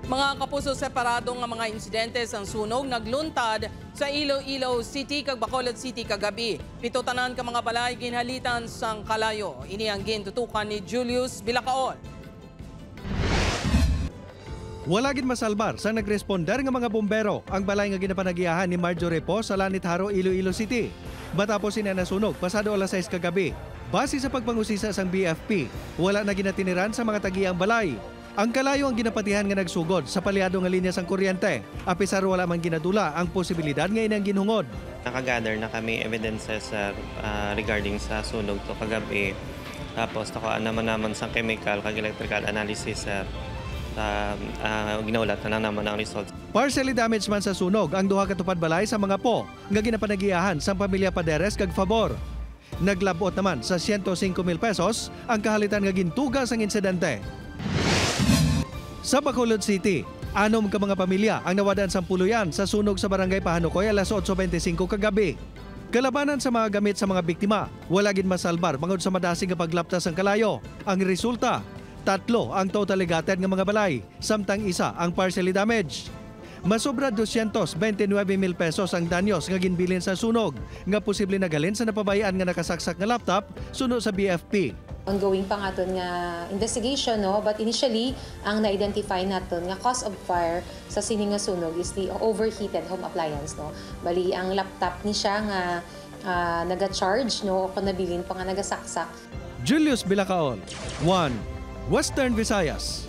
Mga kapuso, separado nga mga insidente sang sunog nagluntad sa Iloilo City kag Bacolod City kagabi. Pito tanan ka mga balay ginhalitan sang kalayo. Ini ang gintutukan ni Julius Bilacaol. Wala gid masalbar sa nagresponder nga mga bombero ang balay nga ginapanagiyahan ni Marjorie Po sa Lanit Haro, Iloilo City. Matapos nasunog pasado alas 6 kagabi. Base sa pagpangusisa sang BFP, wala na ginatiniran sa mga tagiyang balay. Ang kalayo ang ginapatihan nga nagsugod sa palyado nga linya sang kuryente. Apisar wala man ginadula ang posibilidad nga inang ginhungod. Nakagather na kami evidences regarding sa sunog to kagabi. Tapos naman sa chemical kag electrical analysis ginaulat na naman ang results. Partially damaged man sa sunog ang duha ka tupad balay sa mga po nga ginapanagiyahan sang pamilya Paderes kag Favor. Naglabot naman sa 105,000 pesos ang kahalitan nga gintuga sang insidente. Sa Bacolod City, 6 ka mga pamilya ang nawadan sang puluyan sa sunog sa barangay Pahanukoy alas 8:25 kagabi. Kalabanan sa mga gamit sa mga biktima, wala gid masalbar bangod sa madasig nga paglaptas ang kalayo. Ang resulta, 3 ang totally gutted nga mga balay, samtang isa ang partially damaged. Masobra 229,000 pesos ang danyos nga ginbilin sa sunog, nga posible nagalin sa napabayaan nga nakasaksak nga laptop suno sa BFP. Ongoing pa nga nga investigation, no? But initially, ang na-identify natin nga cause of fire sa sining nga sunog is the overheated home appliance, no? Bali, ang laptop ni siya nga naga-charge, no? O kung nabilin pa nga nagasaksak. Julius Bilacaol, 1 Western Visayas.